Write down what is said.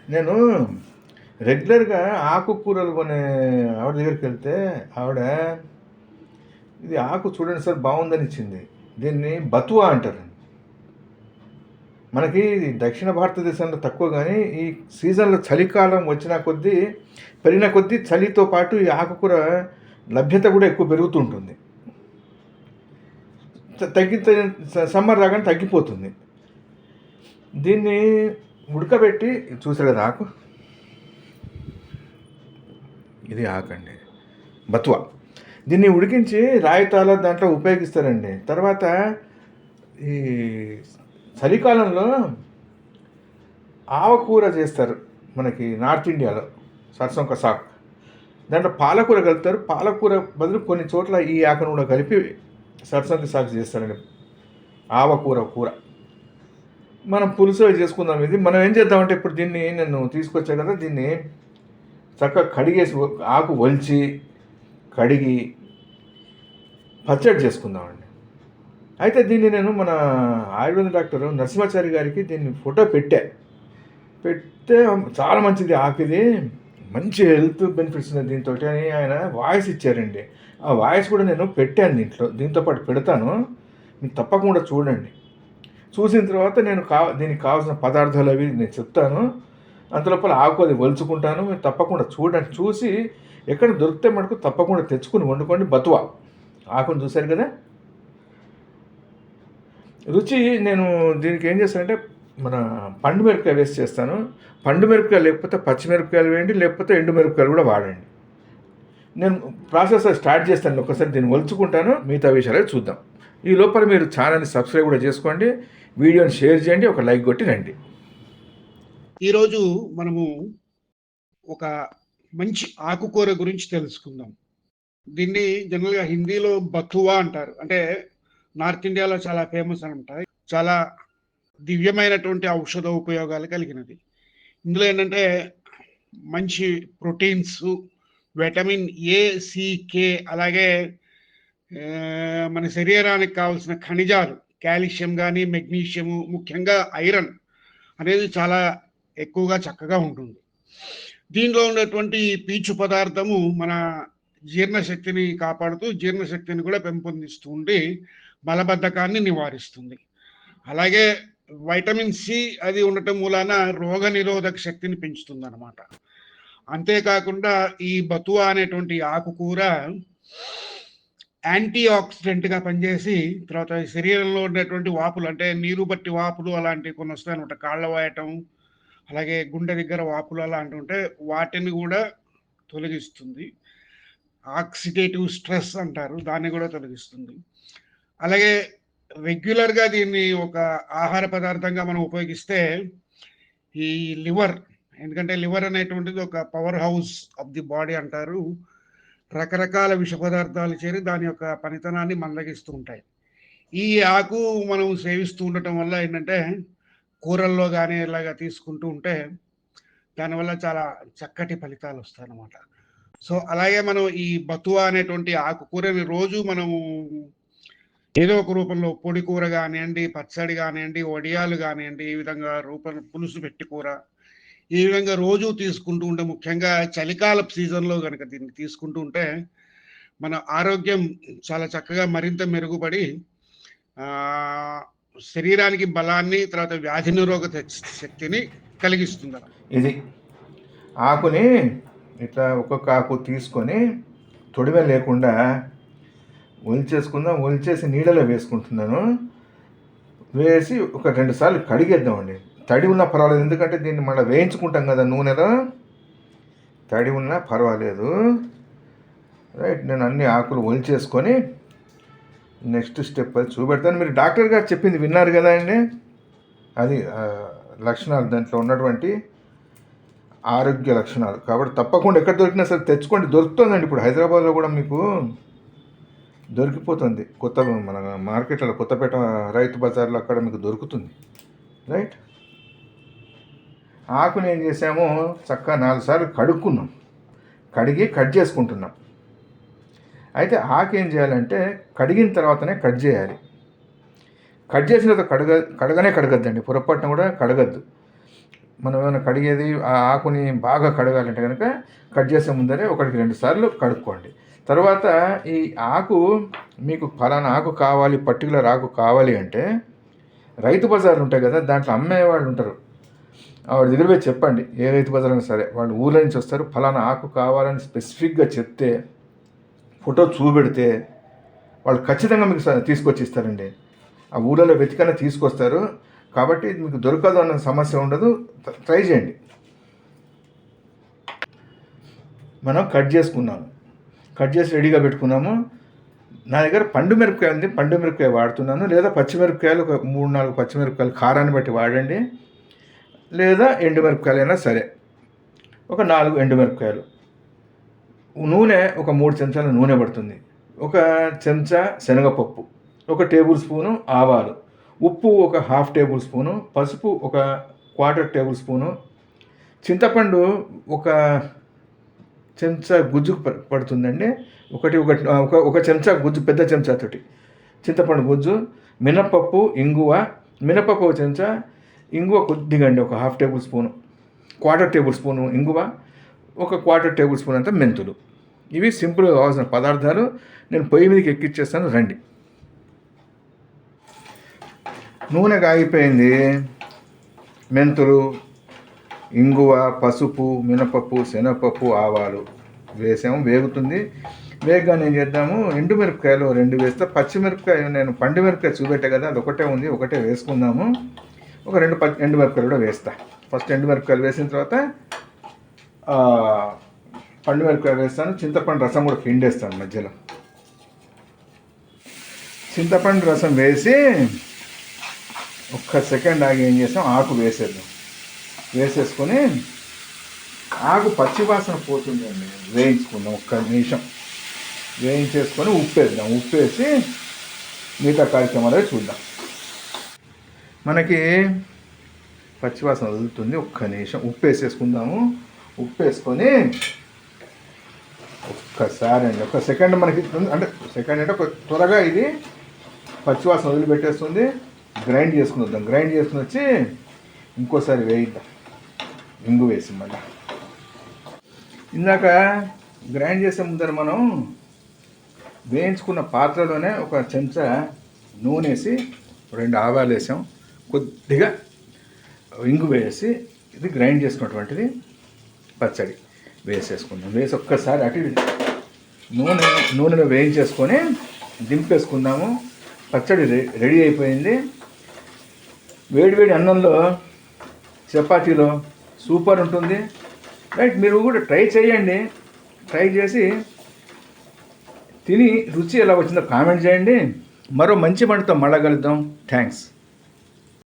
నేను రెగ్యులర్‌గా ఆకుకూరలు కొనే ఆవిడ దగ్గరికెళ్తే ఆవిడ ఇది ఆకు చూడండి సార్ బావుందని ఇచ్చింది. దీన్ని బతువా అంటారు. మనకి దక్షిణ భారతదేశంలో తక్కువ గానీ, ఈ సీజన్‌లో చలికాలం వచ్చిన కొద్దీ, పెరిగిన కొద్దీ చలితో పాటు ఈ ఆకుకూర లభ్యత కూడా ఎక్కువ పెరుగుతూ ఉంటుంది. తగ్గితే సమ్మర్ రాగానే తగ్గిపోతుంది. దీన్ని ఉడకబెట్టి చూసారు కదా ఆకు, ఇది ఆకండి బతువా. దీన్ని ఉడికించి రాయితాల దాంట్లో ఉపయోగిస్తారండి. తర్వాత ఈ చలికాలంలో ఆవకూర చేస్తారు మనకి నార్త్ ఇండియాలో, సర్సోం కా సాగ్. దాంట్లో పాలకూర కలుపుతారు. పాలకూర బదులు కొన్ని చోట్ల ఈ ఆకును కూడా కలిపి సర్సోం కా సాగ్ చేస్తారండి. ఆవకూర కూర మనం పులుసు చేసుకుందాం. ఇది మనం ఏం చేద్దామంటే, ఇప్పుడు దీన్ని నేను తీసుకొచ్చా కదా, దీన్ని చక్కగా కడిగేసి ఆకు ఒలిచి కడిగి పచ్చడి చేసుకుందామండి. అయితే దీన్ని నేను మన ఆయుర్వేద డాక్టర్ నరసింహాచారి గారికి దీన్ని ఫోటో పెడితే చాలా మంచిది ఆకిది, మంచి హెల్త్ బెనిఫిట్స్ ఉన్నాయి దీంతో అని ఆయన వాయిస్ ఇచ్చారండి. ఆ వాయిస్ కూడా నేను పెట్టాను దీంతో పాటు పెడతాను, మీరు తప్పకుండా చూడండి. చూసిన తర్వాత నేను దీనికి కావాల్సిన పదార్థాలు అవి నేను చెప్తాను. అంతలోపల ఆకు అది ఒలుచుకుంటాను, మీరు తప్పకుండా చూడండి. చూసి ఎక్కడ దొరికితే మటుకు తప్పకుండా తెచ్చుకుని వండుకోండి. బతువా ఆకును చూశారు కదా. రుచి నేను దీనికి ఏం చేస్తానంటే, మన పండు మిరపకాయ వేసి చేస్తాను. పండు మిరపకాయలు లేకపోతే పచ్చిమిరపకాయలు వేయండి, లేకపోతే ఎండు మిరపకాయలు కూడా వాడండి. నేను ప్రాసెస్ స్టార్ట్ చేస్తాను. ఒకసారి దీన్ని ఒలుచుకుంటాను, మిగతా విషయాలు చూద్దాం. ఈ లోపల మీరు ఛానల్ని సబ్స్క్రైబ్ కూడా చేసుకోండి, వీడియోని షేర్ చేయండి, ఒక లైక్ కొట్టి రండి. ఈరోజు మనము ఒక మంచి ఆకుకూర గురించి తెలుసుకుందాం. దీన్ని జనరల్గా హిందీలో బతువా అంటారు. అంటే నార్త్ ఇండియాలో చాలా ఫేమస్ అని ఉంటాయి. చాలా దివ్యమైనటువంటి ఔషధ ఉపయోగాలు కలిగినది. ఇందులో ఏంటంటే మంచి ప్రోటీన్స్, విటమిన్ ఏ, సి, కే, అలాగే మన శరీరానికి కావాల్సిన ఖనిజాలు, కాల్షియం కానీ మెగ్నీషియము, ముఖ్యంగా ఐరన్ అనేది చాలా ఎక్కువగా చక్కగా ఉంటుంది. దీనిలో ఉన్నటువంటి పీచు పదార్థము మన జీర్ణశక్తిని కాపాడుతూ జీర్ణశక్తిని కూడా పెంపొందిస్తూ ఉండి మలబద్ధకాన్ని నివారిస్తుంది. అలాగే వైటమిన్ సి అది ఉండటం మూలాన రోగ నిరోధక శక్తిని పెంచుతుంది అన్నమాట. అంతేకాకుండా ఈ బతువా అనేటువంటి ఆకుకూర యాంటీ ఆక్సిడెంట్గా పనిచేసి తర్వాత శరీరంలో ఉన్నటువంటి వాపులు, అంటే నీరు బట్టి వాపులు అలాంటివి కొన్ని వస్తాయి అనమాట. కాళ్ళ వాయటం, అలాగే గుండె దగ్గర వాపులు అలాంటివి ఉంటే వాటిని కూడా తొలగిస్తుంది. ఆక్సిడేటివ్ స్ట్రెస్ అంటారు, దాన్ని కూడా తొలగిస్తుంది. అలాగే రెగ్యులర్గా దీన్ని ఒక ఆహార పదార్థంగా మనం ఉపయోగిస్తే ఈ లివర్, ఎందుకంటే లివర్ అనేటువంటిది ఒక power house of the body అంటారు. రకరకాల విష పదార్థాలు చేరి దాని యొక్క పనితనాన్ని మందగిస్తూ ఉంటాయి. ఈ ఆకు మనం సేవిస్తూ ఉండటం వల్ల ఏంటంటే కూరల్లో కానీ ఇలాగా తీసుకుంటూ ఉంటే దానివల్ల చాలా చక్కటి ఫలితాలు వస్తాయి అన్నమాట. సో అలాగే మనం ఈ బతువా అనేటువంటి ఆకుకూరని రోజు మనము ఏదో ఒక రూపంలో పొడి కూర కానివ్వండి, పచ్చడి కానివ్వండి, వడియాలు కానివ్వండి, ఈ విధంగా పులుసు పెట్టి కూర, ఈ విధంగా రోజు తీసుకుంటూ ఉంటే, ముఖ్యంగా చలికాలపు సీజన్లో కనుక దీన్ని తీసుకుంటూ ఉంటే మన ఆరోగ్యం చాలా చక్కగా మరింత మెరుగుపడి శరీరానికి బలాన్ని, తర్వాత వ్యాధి నిరోధక శక్తిని కలిగిస్తుంది. ఇది ఆకుని ఇట్లా ఒక్కొక్క ఆకు తీసుకొని తొడిమె లేకుండా ఒలిచేసుకుందాం. ఒలిచేసి నీళ్ళలో వేసుకుంటున్నాను. వేసి ఒక 2 సార్లు కడిగేద్దామండి. తడి ఉన్నా పర్వాలేదు, ఎందుకంటే దీన్ని మళ్ళీ వేయించుకుంటాం కదా నూనెలో, తడి ఉన్నా పర్వాలేదు. రైట్, నేను అన్ని ఆకులు ఒలిచేసుకొని నెక్స్ట్ స్టెప్ అది చూపెడతాను. మీరు డాక్టర్ గారు చెప్పింది విన్నారు కదా అండి, అది లక్షణాలు, దాంట్లో ఉన్నటువంటి ఆరోగ్య లక్షణాలు. కాబట్టి తప్పకుండా ఎక్కడ దొరికినా సరే తెచ్చుకోండి. దొరుకుతుందండి, ఇప్పుడు హైదరాబాద్లో కూడా మీకు దొరికిపోతుంది. మన మార్కెట్లో కొత్తపేట రైతు బజార్లో అక్కడ మీకు దొరుకుతుంది. రైట్, ఆకుని ఏం చేసాము, చక్కగా 4 సార్లు కడుక్కున్నాం, కడిగి కట్ చేసుకుంటున్నాం. అయితే ఆకు ఏం చేయాలంటే కడిగిన తర్వాతనే కట్ చేయాలి. కట్ చేసిన తర్వాత కడగద్దండి, పొరపాటున కూడా కడగద్దు. మనం ఏమైనా కడిగేది ఆ ఆకుని బాగా కడగాలంటే కనుక కట్ చేసే ముందరే 1-2 సార్లు కడుక్కోండి. తర్వాత ఈ ఆకు మీకు ఫలానా ఆకు కావాలి, పర్టికులర్ ఆకు కావాలి అంటే రైతు బజార్లు ఉంటాయి కదా, దాంట్లో అమ్మేవాళ్ళు ఉంటారు. వాడి దగ్గర పోయి చెప్పండి, ఏ రైతు బజార్ అయినా సరే, వాళ్ళు ఊళ్ళో నుంచి వస్తారు, ఫలానా ఆకు కావాలని స్పెసిఫిక్గా చెప్తే, ఫోటో చూపెడితే వాళ్ళు ఖచ్చితంగా మీకు తీసుకొచ్చి ఇస్తారండి. ఆ ఊళ్ళలో వెతికన్నా తీసుకొస్తారు. కాబట్టి మీకు దొరకదు అన్న సమస్య ఉండదు. ట్రై చేయండి. మనం కట్ చేసుకున్నాము, కట్ చేసి రెడీగా పెట్టుకున్నాము. నా దగ్గర పండు మిరపకాయ ఉంది, పండు మిరపకాయ వాడుతున్నాను. లేదా పచ్చిమిరపకాయలు ఒక 3-4 పచ్చిమిరపకాయలు కారాన్ని బట్టి వాడండి. లేదా ఎండుమిరపకాయలైనా సరే, ఒక 4 ఎండుమిరపకాయలు. నూనె ఒక 3 చెంచాల నూనె పడుతుంది. ఒక చెంచా శనగపప్పు, 1 టేబుల్ స్పూను ఆవాలు, ఉప్పు ఒక 1/2 టేబుల్ స్పూను, పసుపు ఒక 1/4 టేబుల్ స్పూను, చింతపండు ఒక చెంచా గుజ్జు పడుతుందండి. ఒక చెంచా గుజ్జు, పెద్ద చెంచాతోటి చింతపండు గుజ్జు, మినపప్పు, ఇంగువ, మినపప్పు ఒక చెంచా, ఇంగువ కొద్దిగా అండి, ఒక 1/2 టేబుల్ స్పూను, 1/4 టేబుల్ స్పూను ఇంగువ, ఒక 1/4 టేబుల్ స్పూన్ అంతా మెంతులు. ఇవి సింపుల్గా కావాల్సిన పదార్థాలు. నేను పొయ్యి మీదకి ఎక్కిచ్చేస్తాను, రండి. నూనె కాగిపోయింది. మెంతులు, ఇంగువ, పసుపు, మినపప్పు, శనగపప్పు, ఆవాలు వేసాము, వేగుతుంది. వేగంగా ఏం చేద్దాము, ఎండుమిరపకాయలు 2 వేస్తే, పచ్చిమిరపకాయ నేను పండు మిరపకాయ చూపెట్టా కదా, అది ఒకటే ఉంది, ఒకటే వేసుకుందాము. ఒక 2 ఎండుమిరపకాయలు కూడా వేస్తా. ఫస్ట్ ఎండుమిరపకాయలు వేసిన తర్వాత పండు మిరపకాయ వేస్తాను. చింతపండు రసం కూడా పిండేస్తాను మధ్యలో. చింతపండు రసం వేసి ఒక్క సెకండ్ ఆగి ఏం చేస్తాం, ఆకు వేసేద్దాం. వేసేసుకొని ఆకు పచ్చి వాసన పోతుందండి, వేయించుకుందాం. 1 నిమిషం వేయించేసుకొని ఉప్పేద్దాం. ఉప్పేసి మిగతా కార్యక్రమాలు చూద్దాం. మనకి పచ్చివాసన వదులుతుంది. 1 నిమిషం ఉప్పేసేసుకుందాము. ఉప్పేసుకొని ఒక్కసారి అండి, 1 సెకండ్ మనకి, అంటే సెకండ్ అంటే త్వరగా ఇది పచ్చివాసన వదిలిపెట్టేస్తుంది. గ్రైండ్ చేసుకుని వద్దాం. గ్రైండ్ చేసుకుని వచ్చి ఇంకోసారి వేయిద్దాం, ఇంగు వేసి. మళ్ళీ ఇందాక గ్రైండ్ చేసే ముందర మనం వేయించుకున్న పాత్రలోనే 1 చెంచా నూనె వేసి 2 ఆవాలు వేసాం, కొద్దిగా ఇంగు వేసి ఇది గ్రైండ్ చేసుకున్నటువంటిది పచ్చడి వేసేసుకుందాం. వేసి ఒక్కసారి అటు నూనెలో వేయించేసుకొని దింపేసుకుందాము. పచ్చడి రెడీ అయిపోయింది. వేడివేడి అన్నంలో, చపాతీలో సూపర్ ఉంటుంది. రైట్, మీరు కూడా ట్రై చేయండి. ట్రై చేసి తిని రుచి ఎలా వచ్చిందో కామెంట్ చేయండి. మరో మంచి వంటతో మళ్ళా కలుద్దాం. థ్యాంక్స్.